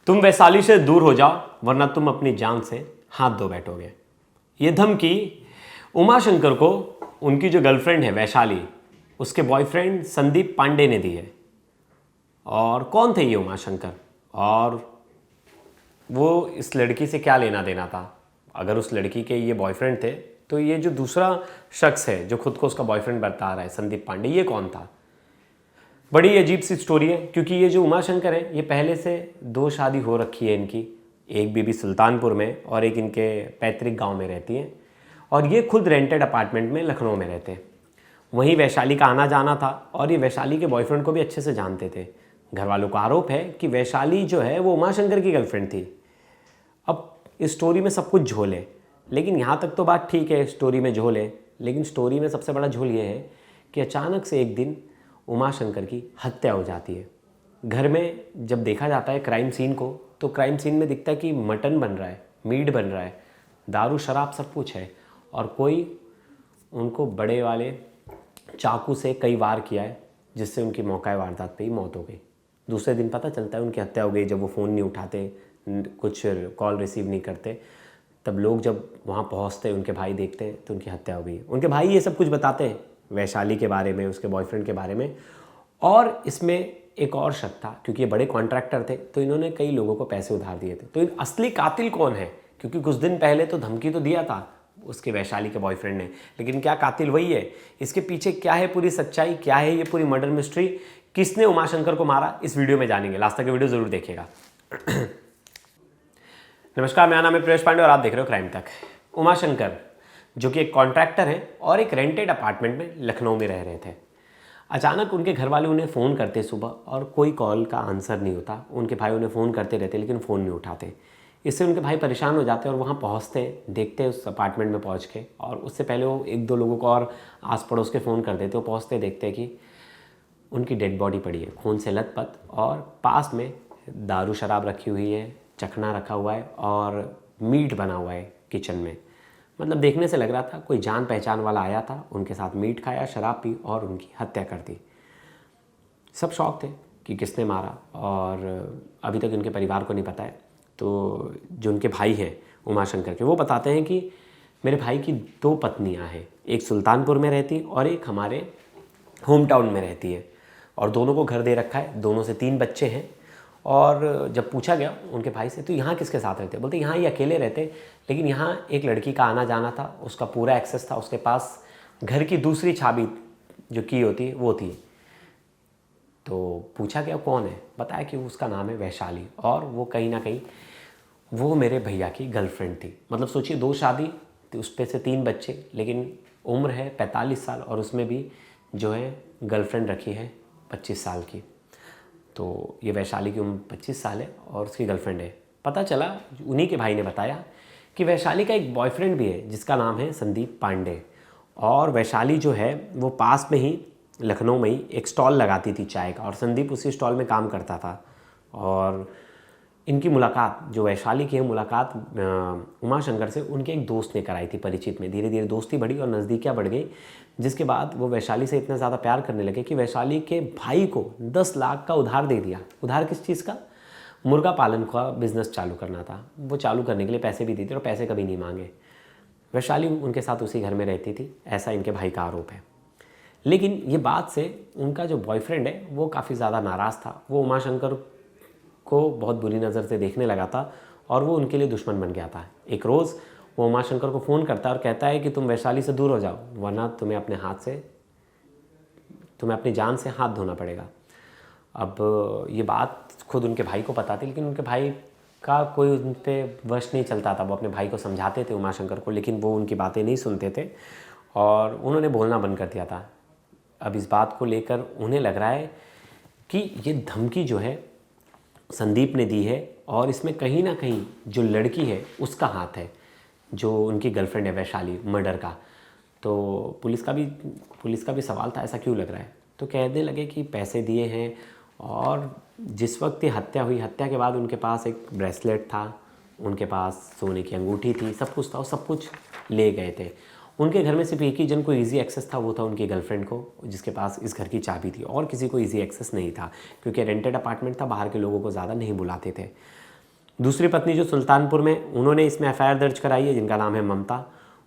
तुम वैशाली से दूर हो जाओ वरना तुम अपनी जान से हाथ धो बैठोगे। ये धमकी उमाशंकर को उनकी जो गर्लफ्रेंड है वैशाली, उसके बॉयफ्रेंड संदीप पांडे ने दी है। और कौन थे ये उमाशंकर, और वो इस लड़की से क्या लेना देना था? अगर उस लड़की के ये बॉयफ्रेंड थे तो ये जो दूसरा शख्स है जो खुद को उसका बॉयफ्रेंड बता रहा है संदीप पांडे, ये कौन था? बड़ी अजीब सी स्टोरी है, क्योंकि ये जो उमाशंकर है ये पहले से 2 शादी हो रखी है इनकी। एक बीबी सुल्तानपुर में और एक इनके पैतृक गांव में रहती है, और ये खुद रेंटेड अपार्टमेंट में लखनऊ में रहते हैं। वहीं वैशाली का आना जाना था, और ये वैशाली के बॉयफ्रेंड को भी अच्छे से जानते थे। घर वालों का आरोप है कि वैशाली जो है वो उमाशंकर की गर्लफ्रेंड थी। अब इस स्टोरी में सब कुछ झोल है, लेकिन यहाँ तक तो बात ठीक है, स्टोरी में झोल है, लेकिन स्टोरी में सबसे बड़ा झोल ये है कि अचानक से एक दिन उमाशंकर की हत्या हो जाती है। घर में जब देखा जाता है क्राइम सीन को, तो क्राइम सीन में दिखता है कि मटन बन रहा है, मीट बन रहा है, दारू शराब सब कुछ है, और कोई उनको बड़े वाले चाकू से कई वार किया है, जिससे उनकी मौका वारदात पे ही मौत हो गई। दूसरे दिन पता चलता है उनकी हत्या हो गई। जब वो फ़ोन नहीं उठाते, कुछ कॉल रिसीव नहीं करते, तब लोग जब वहाँ पहुँचते, उनके भाई देखते हैं तो उनकी हत्या हो गई। उनके भाई ये सब कुछ बताते हैं वैशाली के बारे में, उसके बॉयफ्रेंड के बारे में। और इसमें एक और शक था, क्योंकि ये बड़े कॉन्ट्रैक्टर थे तो इन्होंने कई लोगों को पैसे उधार दिए थे। तो इन असली कातिल कौन है? क्योंकि कुछ दिन पहले तो धमकी तो दिया था उसके वैशाली के बॉयफ्रेंड ने, लेकिन क्या कातिल वही है? इसके पीछे क्या है पूरी सच्चाई, क्या है ये पूरी मर्डर मिस्ट्री, किसने उमाशंकर को मारा, इस वीडियो में जानेंगे। लास्ट तक वीडियो जरूर देखिएगा। नमस्कार, मेरा नाम है प्रेश पांडे और आप देख रहे हो क्राइम तक। उमाशंकर जो कि एक कॉन्ट्रैक्टर है और एक रेंटेड अपार्टमेंट में लखनऊ में रह रहे थे। अचानक उनके घर वाले उन्हें फ़ोन करते सुबह, और कोई कॉल का आंसर नहीं होता। उनके भाई उन्हें फ़ोन करते रहते लेकिन फ़ोन नहीं उठाते। इससे उनके भाई परेशान हो जाते हैं और वहाँ पहुँचते हैं, देखते हैं उस अपार्टमेंट में पहुँच के। और उससे पहले वो 1-2 लोगों को और आस पड़ोस के फ़ोन कर देते। वो पहुँचते देखते हैं कि उनकी डेड बॉडी पड़ी है, खून से लथपथ, और पास में दारू शराब रखी हुई है, चखना रखा हुआ है और मीट बना हुआ है किचन में। मतलब देखने से लग रहा था कोई जान पहचान वाला आया था, उनके साथ मीट खाया, शराब पी और उनकी हत्या कर दी। सब शौक थे कि किसने मारा, और अभी तक उनके परिवार को नहीं पता है। तो जो उनके भाई हैं उमाशंकर के, वो बताते हैं कि मेरे भाई की 2 पत्नियां हैं, एक सुल्तानपुर में रहती और एक हमारे होम टाउन में रहती है, और दोनों को घर दे रखा है, दोनों से 3 बच्चे हैं। और जब पूछा गया उनके भाई से तो यहाँ किसके साथ रहते, बोलते यहाँ ये अकेले रहते, लेकिन यहाँ एक लड़की का आना जाना था, उसका पूरा एक्सेस था, उसके पास घर की दूसरी चाबी जो की होती है वो थी। तो पूछा गया कौन है, बताया कि उसका नाम है वैशाली, और वो कहीं ना कहीं वो मेरे भैया की गर्लफ्रेंड थी। मतलब सोचिए 2 शादी, उस पर से 3 बच्चे, लेकिन उम्र है 45 साल, और उसमें भी जो है गर्लफ्रेंड रखी है 25 साल की। तो ये वैशाली की उम्र 25 साल है और उसकी गर्लफ्रेंड है। पता चला, उन्हीं के भाई ने बताया कि वैशाली का एक बॉयफ्रेंड भी है जिसका नाम है संदीप पांडे। और वैशाली जो है वो पास में ही लखनऊ में ही एक स्टॉल लगाती थी चाय का, और संदीप उसी स्टॉल में काम करता था। और इनकी मुलाकात, जो वैशाली की है मुलाकात उमाशंकर से उनके एक दोस्त ने कराई थी, परिचित में। धीरे धीरे दोस्ती बढ़ी और नज़दीकियाँ बढ़ गई, जिसके बाद वो वैशाली से इतना ज़्यादा प्यार करने लगे कि वैशाली के भाई को 10 लाख का उधार दे दिया। उधार किस चीज़ का? मुर्गा पालन का बिजनेस चालू करना था। वो चालू करने के लिए पैसे भी देते और पैसे कभी नहीं मांगे। वैशाली उनके साथ उसी घर में रहती थी, ऐसा इनके भाई का आरोप है। लेकिन ये बात से उनका जो बॉयफ्रेंड है वो काफ़ी ज़्यादा नाराज़ था। वो उमाशंकर को बहुत बुरी नज़र से देखने लगा था और वो उनके लिए दुश्मन बन गया था। एक रोज़ वो उमाशंकर को फ़ोन करता है और कहता है कि तुम वैशाली से दूर हो जाओ, वरना तुम्हें अपनी जान से हाथ धोना पड़ेगा। अब ये बात खुद उनके भाई को पता थी, लेकिन उनके भाई का कोई उन पर वश नहीं चलता था। वो अपने भाई को समझाते थे उमाशंकर को, लेकिन वो उनकी बातें नहीं सुनते थे और उन्होंने बोलना बंद कर दिया था। अब इस बात को लेकर उन्हें लग रहा है कि ये धमकी जो है संदीप ने दी है, और इसमें कहीं ना कहीं जो लड़की है उसका हाथ है, जो उनकी गर्लफ्रेंड है वैशाली, मर्डर का। तो पुलिस का भी सवाल था, ऐसा क्यों लग रहा है? तो कहने लगे कि पैसे दिए हैं, और जिस वक्त ये हत्या हुई, हत्या के बाद उनके पास एक ब्रेसलेट था, उनके पास सोने की अंगूठी थी, सब कुछ था, वो सब कुछ ले गए थे। उनके घर में सिर्फ एक ही जन को ईजी एक्सेस था, वो था उनकी गर्लफ्रेंड को, जिसके पास इस घर की चाबी थी, और किसी को ईजी एक्सेस नहीं था, क्योंकि रेंटेड अपार्टमेंट था, बाहर के लोगों को ज़्यादा नहीं बुलाते थे। दूसरी पत्नी जो सुल्तानपुर में, उन्होंने इसमें एफआईआर दर्ज कराई है, जिनका नाम है ममता।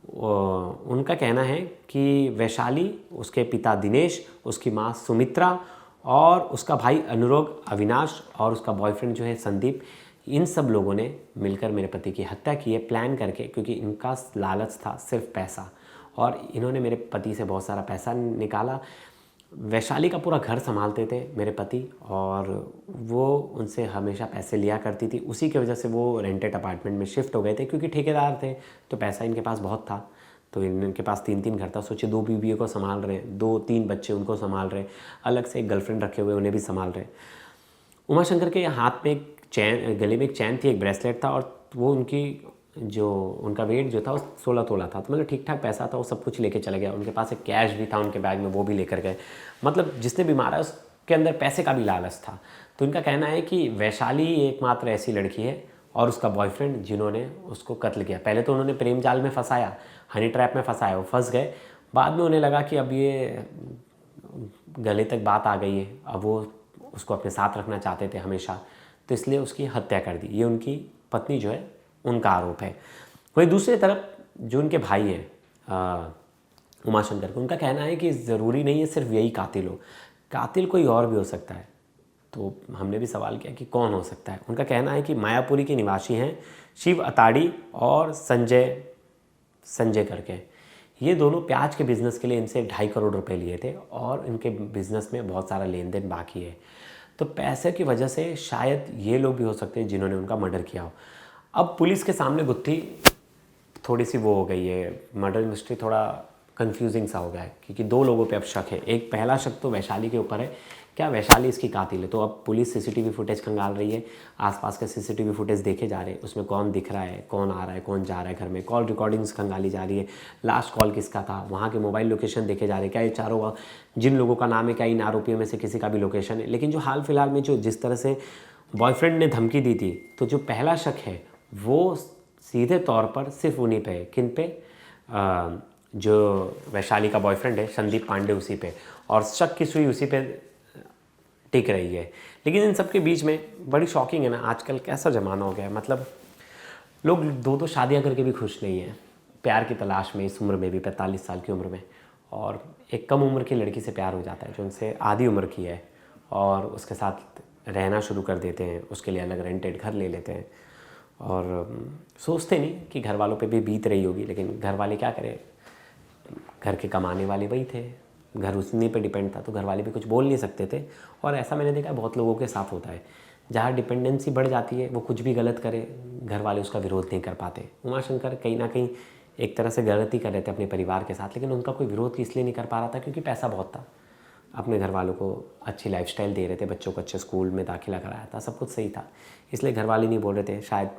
उनका कहना है कि वैशाली, उसके पिता दिनेश, उसकी माँ सुमित्रा और उसका भाई अनुराग, अविनाश और उसका बॉयफ्रेंड जो है संदीप, इन सब लोगों ने मिलकर मेरे पति की हत्या की है प्लान करके, क्योंकि इनका लालच था सिर्फ पैसा, और इन्होंने मेरे पति से बहुत सारा पैसा निकाला। वैशाली का पूरा घर संभालते थे मेरे पति, और वो उनसे हमेशा पैसे लिया करती थी। उसी की वजह से वो रेंटेड अपार्टमेंट में शिफ्ट हो गए थे, क्योंकि ठेकेदार थे तो पैसा इनके पास बहुत था। तो इनके पास 3-3 घर था। सोचिए, 2 बीवियों को संभाल रहे हैं, 2-3 बच्चे उनको संभाल रहे हैं, अलग से एक गर्लफ्रेंड रखे हुए उन्हें भी संभाल रहे हैं। उमाशंकर के हाथ में एक चैन, गले में एक चैन थी, एक ब्रेसलेट था, और वो उनका वेट जो था वो 16 तोला था। तो मतलब ठीक ठाक पैसा था, वो सब कुछ लेके चले गया। उनके पास एक कैश भी था उनके बैग में, वो भी लेकर गए। मतलब जिसने भी मारा उसके अंदर पैसे का भी लालच था। तो इनका कहना है कि वैशाली एकमात्र ऐसी लड़की है और उसका बॉयफ्रेंड जिन्होंने उसको कत्ल किया। पहले तो उन्होंने प्रेम जाल में फंसाया, हनी ट्रैप में फंसाया, वो फंस गए। बाद में उन्हें लगा कि अब ये गले तक बात आ गई है, अब वो उसको अपने साथ रखना चाहते थे हमेशा, तो इसलिए उसकी हत्या कर दी। ये उनकी पत्नी जो है उनका आरोप है। वहीं दूसरी तरफ जो उनके भाई हैं उमाशंकर को, उनका कहना है कि ज़रूरी नहीं है सिर्फ यही कातिल हो, कातिल कोई और भी हो सकता है। तो हमने भी सवाल किया कि कौन हो सकता है। उनका कहना है कि मायापुरी के निवासी हैं शिव अताड़ी और संजय करके। ये दोनों प्याज के बिज़नेस के लिए इनसे 2.5 करोड़ रुपए लिए थे, और इनके बिज़नेस में बहुत सारा लेन देन बाकी है। तो पैसे की वजह से शायद ये लोग भी हो सकते हैं जिन्होंने उनका मर्डर किया हो। अब पुलिस के सामने गुत्थी थोड़ी सी वो हो गई है, मर्डर मिस्ट्री थोड़ा कंफ्यूजिंग सा हो गया है, क्योंकि 2 लोगों पे अब शक है। एक पहला शक तो वैशाली के ऊपर है, क्या वैशाली इसकी कातिल है? तो अब पुलिस सीसीटीवी फुटेज खंगाल रही है, आसपास के सीसीटीवी फुटेज देखे जा रहे हैं, उसमें कौन दिख रहा है, कौन आ रहा है, कौन जा रहा है घर में, कॉल रिकॉर्डिंग्स खंगाली जा रही है, लास्ट कॉल किसका था, वहाँ के मोबाइल लोकेशन देखे जा रहे हैं, क्या ये चारों जिन लोगों का नाम है क्या इन आरोपियों में से किसी का भी लोकेशन है। लेकिन जो हाल फिलहाल में जो जिस तरह से बॉयफ्रेंड ने धमकी दी थी, तो जो पहला शक है वो सीधे तौर पर सिर्फ उन्हीं पे है। किन पे? जो वैशाली का बॉयफ्रेंड है संदीप पांडे, उसी पे, और शक की सुई उसी पे टिक रही है। लेकिन इन सब के बीच में बड़ी शॉकिंग है ना, आजकल कैसा ज़माना हो गया है। मतलब लोग 2-2 शादियां करके भी खुश नहीं हैं, प्यार की तलाश में इस उम्र में भी, 45 साल की उम्र में, और एक कम उम्र की लड़की से प्यार हो जाता है जो उनसे आधी उम्र की है, और उसके साथ रहना शुरू कर देते हैं, उसके लिए अलग रेंटेड घर ले लेते हैं, और सोचते नहीं कि घर वालों पे भी बीत रही होगी। लेकिन घर वाले क्या करें, घर के कमाने वाले वही थे, घर उसी पे डिपेंड था, तो घर वाले भी कुछ बोल नहीं सकते थे। और ऐसा मैंने देखा बहुत लोगों के साथ होता है, जहाँ डिपेंडेंसी बढ़ जाती है, वो कुछ भी गलत करे, घर वाले उसका विरोध नहीं कर पाते। उमाशंकर कहीं ना कहीं एक तरह से गलती कर रहे थे अपने परिवार के साथ, लेकिन उनका कोई विरोध इसलिए नहीं कर पा रहा था क्योंकि पैसा बहुत था। अपने घर वालों को अच्छी लाइफस्टाइल दे रहे थे, बच्चों को अच्छे स्कूल में दाखिला कराया था, सब कुछ सही था, इसलिए घर वाले नहीं बोल रहे थे। शायद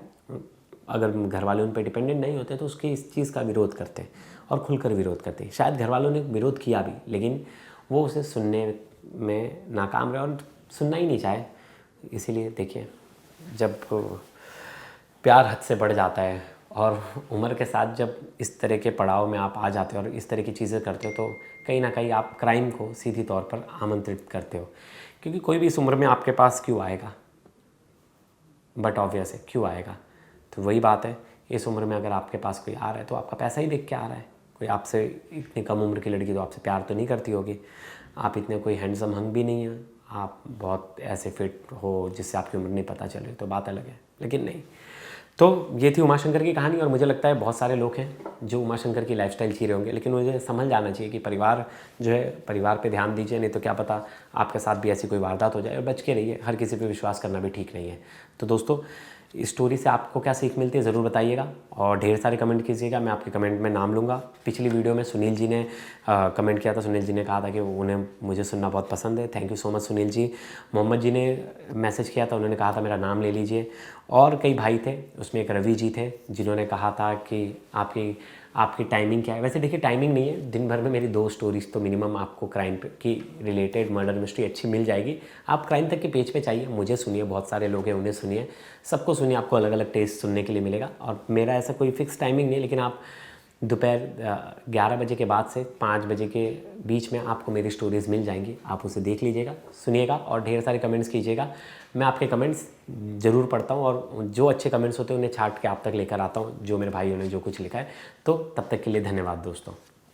अगर घर वाले उन पर डिपेंडेंट नहीं होते तो उसकी इस चीज़ का विरोध करते और खुलकर विरोध करते। शायद घर वालों ने विरोध किया भी, लेकिन वो उसे सुनने में नाकाम रहे और सुनना ही नहीं चाहे। इसीलिए देखिए, जब प्यार हद से बढ़ जाता है और उम्र के साथ जब इस तरह के पड़ाव में आप आ जाते हो और इस तरह की चीज़ें करते हो, तो कहीं ना कहीं आप क्राइम को सीधी तौर पर आमंत्रित करते हो। क्योंकि कोई भी इस उम्र में आपके पास क्यों आएगा, बट ऑब्वियस है क्यों आएगा। तो वही बात है, इस उम्र में अगर आपके पास कोई आ रहा है तो आपका पैसा ही देख के आ रहा है। कोई आपसे इतनी कम उम्र की लड़की तो आपसे प्यार तो नहीं करती होगी, आप इतने कोई हैंडसम हंग भी नहीं हैं, आप बहुत ऐसे फिट हो जिससे आपकी उम्र नहीं पता चले, तो बात अलग है। लेकिन नहीं, तो ये थी उमाशंकर की कहानी। और मुझे लगता है बहुत सारे लोग हैं जो उमाशंकर की लाइफस्टाइल जी रहे होंगे, लेकिन मुझे समझ जाना चाहिए कि परिवार जो है, परिवार पे ध्यान दीजिए, नहीं तो क्या पता आपके साथ भी ऐसी कोई वारदात हो जाए। और बच के रहिए, हर किसी पे विश्वास करना भी ठीक नहीं है। तो दोस्तों, इस स्टोरी से आपको क्या सीख मिलती है ज़रूर बताइएगा, और ढेर सारे कमेंट कीजिएगा, मैं आपके कमेंट में नाम लूँगा। पिछली वीडियो में सुनील जी ने कमेंट किया था, सुनील जी ने कहा था कि उन्हें मुझे सुनना बहुत पसंद है। Thank you so much Sunil ji. Mohammad ji ने मैसेज किया था, उन्होंने कहा था मेरा नाम ले लीजिए। और कई भाई थे, उसमें एक रवि जी थे जिन्होंने कहा था कि आपकी टाइमिंग क्या है। वैसे देखिए, टाइमिंग नहीं है, दिन भर में मेरी 2 स्टोरीज तो मिनिमम आपको क्राइम की रिलेटेड मर्डर मिस्ट्री अच्छी मिल जाएगी। आप क्राइम तक के पेज पे चाहिए, मुझे सुनिए, बहुत सारे लोग हैं उन्हें सुनिए, सबको सुनिए, आपको अलग अलग टेस्ट सुनने के लिए मिलेगा। और मेरा ऐसा कोई फिक्स टाइमिंग नहीं है, लेकिन आप दोपहर 11 बजे के बाद से 5 बजे के बीच में आपको मेरी स्टोरीज़ मिल जाएंगी। आप उसे देख लीजिएगा, सुनिएगा और ढेर सारे कमेंट्स कीजिएगा। मैं आपके कमेंट्स ज़रूर पढ़ता हूँ और जो अच्छे कमेंट्स होते हैं उन्हें छाट के आप तक लेकर आता हूँ, जो मेरे भाइयों ने जो कुछ लिखा है। तो तब तक के लिए धन्यवाद दोस्तों।